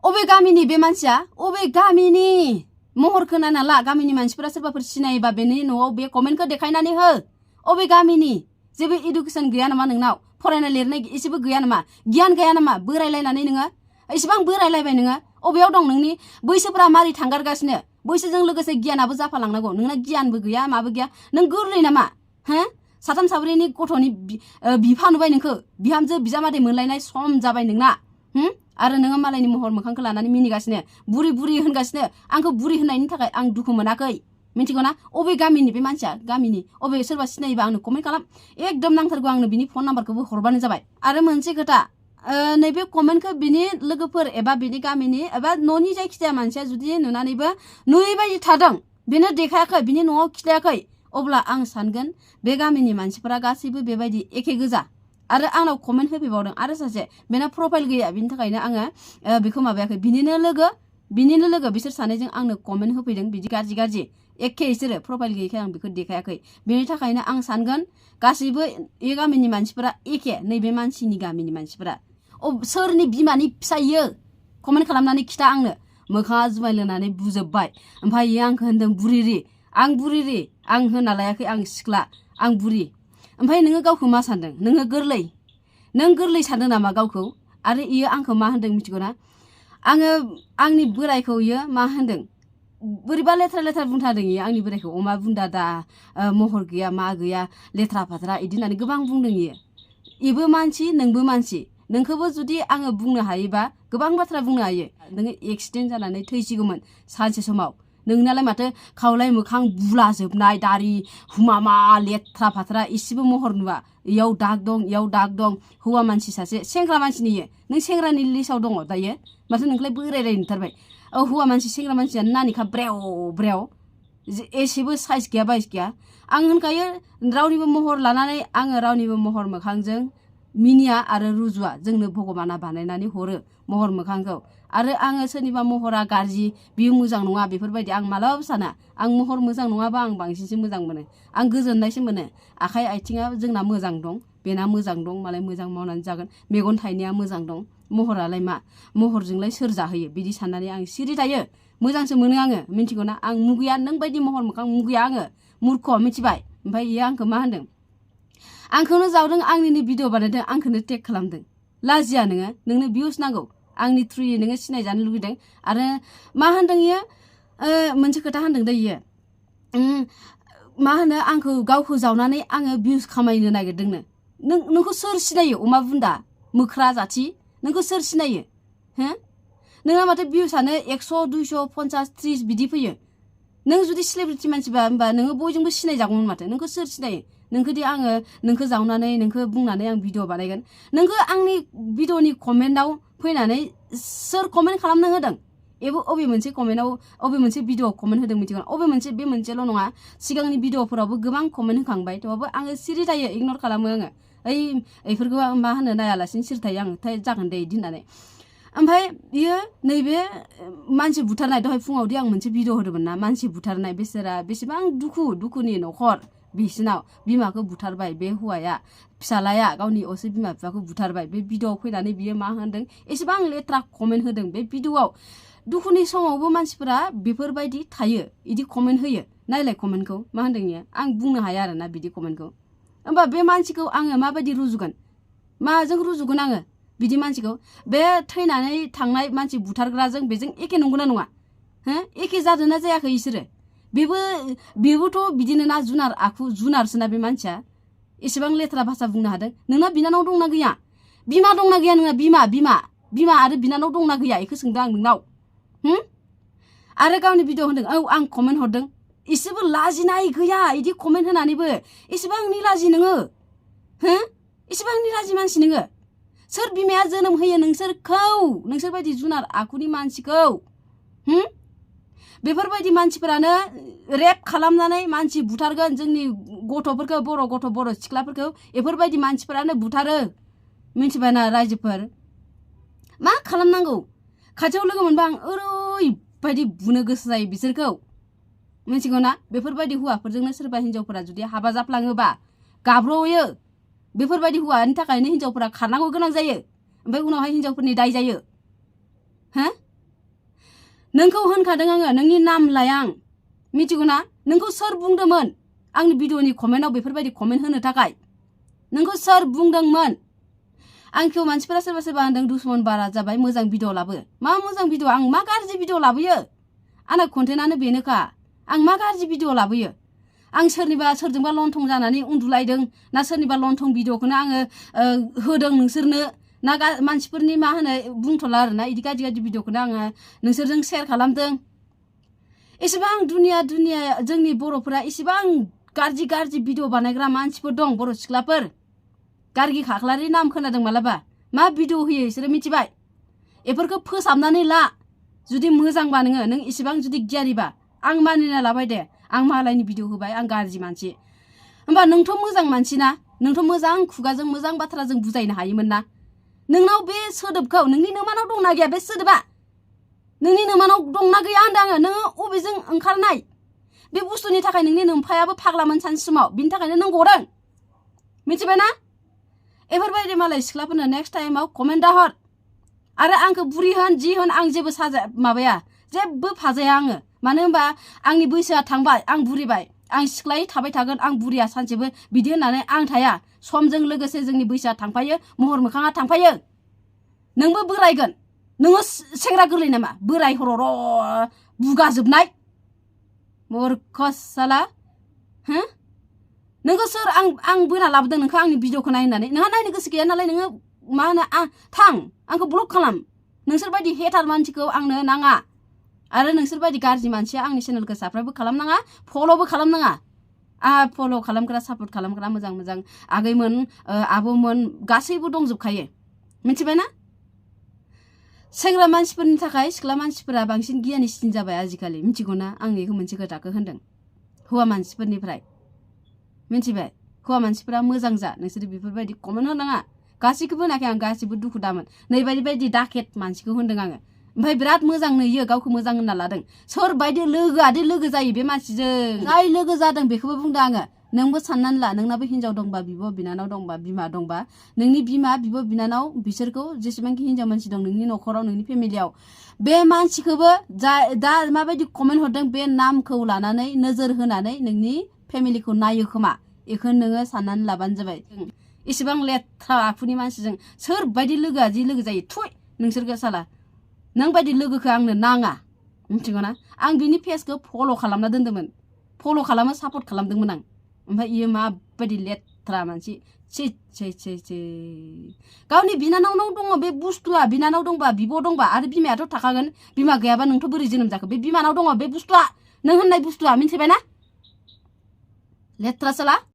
अबे गामिनि बे मानसिया अबे गामिनि महरखौ नायना ला गामिनि मानसिफोरा सोरबाफोर सिनायोबा बेनि न'आव बे कमेन्टखौ देखायनानै हो अबे गामिनि जेबो इडुकेसन गैया नामा नोंनाव फरायनाय लिरनाय एसेबो गैया नामा गियान गैया नामा बोरायलायनानै नोङो एसेबां बोरायलायबाय नोङो अबेयाव दं नोंनि बैसोफोरा मारै थांगारगासिनो बैसोजों लोगोसे गियानाबो जाफालांनांगौ नोंना गियानबो गैया माबो गैया नों गोरलै नामा हो साथाम साब्रैनि गथ'नि बिफा नुबाय नोंखौ बिहामजो बिजामादै मोनलायनाय सम जाबाय नोंना आरो नोङो मालायनि महर मोखांखौ लानानै मिनिगासिनो बुरि बुरि होनगासिनो आंखौ बुरि होननायनि थाखाय आं दुखु मोनाखै मिथिगौ ना अबे गामिनि बे मानसिया गामिनि अबे सोरबा सिनायोबा आंनो कमेन्ट खालाम एकदम नांथारगौ आंनो बिनि फन नाम्बारखौबो हरबानो जाबाय आरो मोनसे खोथा नैबे कमेन्टखौ बिनि लोगोफोर एबा बिनि गामिनि एबा न'नि जायखिजाया मानसिया जुदि नुनानैबो नुयै बायदि थादों बेनो देखायाखै बिनि न'आव खिथायाखै अब्ला आं सानगोन बे गामिनि मानसिफोरा गासैबो बेबायदि एखे गोजा आरो आंनाव कमेन्ट होफैबावदों आरो सासे बेना प्रफाइल गैया बिनि थाखायनो आङो बेखौ माबायाखै बिनिनो लोगो बिसोर सानैजों आंनो कमेन्ट होफैदों बिदि गाज्रि एखे बिसोरो प्रफाइल गैयैखाय आं बेखौ देखायाखै बेनि थाखायनो आं सानगोन गासैबो बे गामिनि मानसिफोरा एखे नैबे मानसिनि गामिनि मानसिफोरा सोरनि बिमानि फिसायो कमेन्ट खालामनानै खिथा आंनो मोखाङा जुमाय लोंनानै बुजोब्बाय ओमफ्राय इयो आंखौ होनदों बुरिरि आं बुरिरि आं होना लायाखै आं सिख्ला आं बुरि ओमफ्राय नोङो गावखौ मा सानदों नोङो नों गोरलै सानदों नामा गावखौ आरो इयो आंखौ मा होनदों मिथिगौ ना आङो आंनि बोरायखौ इयो मा होनदों बोरैबा लेथ्रा बुंथारदों इयो आंनि बोरायखौ अमा बुन्दा दा महर गैया मा गैया लेथ्रा फाथ्रा इदि होननानै गोबां बुंदों इबो मानसि नोंबो मानसि नोंखौबो जुदि आङो बुंनो हायोबा गोबां बाथ्रा बुंनो हायो नोङो एक्सिडेन्ट जानानै थैसिगौमोन सानसे समाव नोंनालाय माथो खावलाय मोखां बुलाजोबनाय दारि हुमामा लेथ्रा फाथ्रा एसेबो महर नुवा इयाव दाग दं हौवा मानसि सासे सेंग्रा मानसिनि नों सेंग्रानि लिस्टआव दङ दायो माथो नोंखौलाय बोरायलाय नुथारबाय हौवा मानसि सेंग्रा मानसियानो नानिखा ब्रेव एसेबो साइज गैया बाइस गैया आं होनखायो रावनिबो महर लानानै आङो रावनिबो महर मोखांजों मिनिया आरो रुजुआ जोंनो भगबाना बानायनानै हरो महर मोखांखौ आरो आङो सोरनिबा महरा गाज्रि बियो मोजां नङा बेफोरबायदि आं मालाबाबो साना आं महर मोजां नङाबा आं बांसिनसो मोजां मोनो आं गोजोननायसो मोनो आखाइ आथिङा जोंना मोजां दं बेना मोजां दं मालाय मोजां मावनानै जागोन मेगन थाइनाया मोजां दं महरालाय मा महरजोंलाय सोर जाहोयो बिदि साननानै आं सिरि थायो मोजांसो मोनो आङो मिथिगौ ना आं मुगैया नों बायदि महर मोखां मुगैया आङो मुरख' मिथिबाय ओमफ्राय इयो आंखौ मा होनदों आंखौनो जावदों आंनिनो भिडिअ बानायदों आंखौनो टेग खालामदों लाजिया नोंनो भिउस नांगौ आंनि थ्रुयै नोङो सिनायजानो लुगैदों आरो मा होनदों इयो मोनसे खोथा होनदों दै इयो मा होनो आंखौ गावखौ जावनानै आङो भिउस खामायनो नागिरदोंनो नोंखौ सोर सिनायो अमा बुन्दा मोख्रा जाथि नोंखौ सोर सिनायो हो नोंहा माथो भिउसानो 100 200 50 30 बिदि फैयो नों जुदि सेलिब्रिटि मानसिबा होमबा नोङो बयजोंबो सिनायजागौमोन माथो नोंखौ सोर सिनायो नोंखौदि आङो नोंखौ जावनानै नोंखौ बुंनानै आं भिडिअ बानायगोन नोंखौ आंनि भिडिअनि कमेन्टआव फैनानै सोर कमेन्ट खालामनो होदों अबे मोनसे कमेन्टआव अबे मोनसे भिडिअ कमेन्ट होदों मिथिगौ अबे मोनसे बे मोनसेल' नङा सिगांनि भिडिअफोरावबो गोबां कमेन्ट होखांबाय थेवबो आङो सिरि थायो इगनर खालामो आङो बेफोरखौ मा होनो नायालासिनो सिरि थायो आं जागोन दे इदि होननानै ओमफ्राय बियो नैबे मानसि बुथारनाय दहाय फुङावदि आं मोनसे भिडिअ होदोंमोन ना मानसि बुथारनाय बेसोरा बेसेबां दुखुनि न'खर बिसिनाव बिमाखौ बुथारबाय बे हौवाया फिसालाया गावनि असे बिमा बिफाखौ बुथारबाय बे भिडिअआव फैनानै बियो मा होनदों एसेबां लेथ्रा कमेन्ट होदों बे भिडिअआव दुखुनि समावबो मानसिफोरा बेफोरबायदि थायो इदि कमेन्ट होयो नायलाय कमेन्टखौ मा होनदों इयो आं बुंनो हाया आरोना बिदि कमेन्टखौ होमबा बे मानसिखौ आङो माबायदि रुजुगोन माजों रुजुगोन आङो बिदि मानसिखौ बे थैनानै थांनाय मानसि बुथारग्राजों बेजों एखे नंगौना नङा हो एखे जादोंना जायाखै इसोरो बेबोथ' बिदिनो ना जुनार आखु जुनारसोना बे मानसिया एसेबां लेथ्रा भाषा बुंनो हादों नोंना बिनानाव दंना गैया बिमा दंना गैया नोंना बिमा आरो बिनानाव दंना गैया बेखौ सोंदों आं नोंनाव आरो गावनि भिडिअ होनदों आं कमेन्ट हरदों एसेबो लाजिनाय गैया इदि कमेन्ट होनानैबो एसेबां निलाजि नोङो हो एसेबां निलाजि मानसि नोङो सोर बिमाया जोनोम होयो नोंसोर बायदि जुनार आखुनि मानसिखौ बेफोरबायदि मानसिफोरानो रेप खालामनानै मानसि बुथारगोन जोंनि गथ'फोरखौ बर' सिख्लाफोरखौ बेफोरबायदि मानसिफोरानो बुथारो मिथिबायना रायजोफोर मा खालामनांगौ खाथियाव लोगो मोनबा आं ओरैबायदि बुनो गोसो जायो बिसोरखौ मिथिगौ ना बेफोरबायदि हौवाफोरजोंनो सोरबा हिनजावफोरा जुदि हाबा जाफ्लाङोबा गाब्र'यो बेफोरबायदि हौवानि थाखायनो हिनजावफोरा खारनांगौ गोनां जायो ओमफ्राय उनावहाय हिनजावफोरनि दाय जायो हो नोंखौ होनखादों आङो नोंनि नाम लाया आं मिथिगौ ना नोंखौ सोर बुंदोंमोन आंनि भिडिअनि कमेन्टआव बेफोरबायदि कमेन्ट होनो थाखाय नोंखौ सोर बुंदोंमोन आंखौ मानसिफोरा सोरबा सोरबा होनदों दुश्मन बारा जाबाय मोजां भिडिअ लाबो मा मोजां भिडिअ आं मा गाज्रि भिडिअ लाबोयो आंना कन्टेन्टआनो बेनोखा आं मा गाज्रि भिडिअ लाबोयो आं सोरजोंबा लंथं जानानै उन्दुलायदों ना सोरनिबा लंथं भिडिअखौनो आङो होदों नोंसोरनो ना मानसिफोरनि मा होनो बुंथ'ला आरोना इदि गाज्रि गाज्रि भिडिअखौनो आङो नोंसोरजों शेयार खालामदों एसेबां दुनिया जोंनि बर'फोरा एसेबां गाज्रि गाज्रि भिडिअ बानायग्रा मानसिफोर दं बर' सिख्लाफोर गारगि खाख्लारि नाम खोनादों मालाबा मा भिडिअ होयो बिसोरो मिथिबाय बेफोरखौ फोसाबनानै ला जुदि मोजांबा नों इसेबां जुदि गियानिबा आं मानिना लाबाय दे आं मालायनि भिडिअ होबाय आं गाज्रि मानसि होमबा नोंथ' मोजां मानसि ना नोंथ' मोजां खुगाजों मोजां बाथ्राजों बुजायनो हायोमोन ना नोंनाव बे सोदोबखौ नोंनि नोमानाव दंना गैया बे सोदोबा नोंनि नोमानाव दंना गैया होनदों आङो नोङो अबेजों ओंखारनाय बे बुस्थुनि थाखाय नोंनि नोमफायाबो फाग्लामोन सानसे समाव बिनि थाखायनो नों गदों मिथिबाय ना एफोरबायदि मालाय सिख्लाफोरनो नेक्स्ट टाइमाव कमेन्ट दाहर आरो आंखौ बुरि होन जि होन आं जेबो माबाया जेबो फाजाया आङो मानो होनबा आंनि बैसोआ थांबाय आं बुरिबाय आं सिख्लायै थाबाय थागोन आं बुरिया सानसेबो बिदि होननानै आं थाया समजों लोगोसे जोंनि बैसोआ थांफायो महर मोखाङा थांफायो नोंबो बोरायगोन नोङो सेंग्रा गोरलै नामा बोराय हरर बुगाजोबनाय मुर्ख साला हो नोंखौ सोर आं बोना लाबोदों नोंखौ आंनि भिडिअखौ नायनानै नोंहा नायनो गोसो गैया नालाय नोङो मा होनो थां आंखौ ब्लक खालाम नोंसोर बायदि हेटार मानसिखौ आंनो नाङा आरो नोंसोर बायदि गाज्रि मानसिया आंनि चेनेलखौ साबस्क्राइबबो खालामनाङा फल'बो खालामनाङा फल' खालामग्रा सापर्ट खालामग्रा मोजां मोजां आगैमोन आब'मोन गासैबो दंजोबखायो मिथिबाय ना सेंग्रा मानसिफोरनि थाखाय सिख्ला मानसिफोरा बांसिन गियानिसिन जाबाय आजिखालि मिथिगौ ना आं बेखौ मोनसे खोथाखौ होनदों हौवा मानसिफोरनिफ्राय मिथिबाय हौवा मानसिफोरा मोजां जा नोंसोर बेफोरबायदि कमेन्ट होनाङा गासैखौबो होनाखै आं गासिबो दुखु दामोन नैबायदि दाकेट मानसिखौ होनदों आङो ओमफ्राय बिराद मोजां नुयो गावखौ मोजां होनना लादों सोरबायदि लोगोआदि लोगो जायो बे मानसिजों जाय लोगो जादों बेखौबो बुंदों आङो नोंबो साननानै ला नोंनाबो हिनजाव दंबा बिब' बिनानाव दंबा बिमा दंबा नोंनि बिमा बिब' बिनानाव बिसोरखौ जेसेबांखि हिनजाव मानसि दं नोंनि न'खराव नोंनि फेमिलियाव बे मानसिखौबो दा माबायदि कमेन्ट हरदों बे नामखौ लानानै नोजोर होनानै नोंनि फेमिलिखौ नायो खोमा बेखौ नोङो साननानै लाबानो जाबाय इसेबां लेथ्रा आखुनि मानसिजों सोरबायदि लोगोआ जि लोगो जायो थुइ नोंसोरखौ साला नों बायदि लोगोखौ आंनो नाङा मिथिगौ ना आं बिनि फेसखौ फल' खालामना दोन्दोंमोन फल' खालामो सापर्ट खालामदोंमोन आं ओमफ्राय इयो माबायदि लेथ्रा मानसि छि गावनि बिनानावनाव दङ बे बुस्थुआ बिनानाव दंबा बिब' दंबा आरो बिमायाथ' थाखागोन बिमा गैयाबा नोंथ' बोरै जोनोम जाखो बे बिमानाव दङ बे बुस्थुआ नों होननाय बुस्थुआ मिथिबाय ना लेथ्रा साला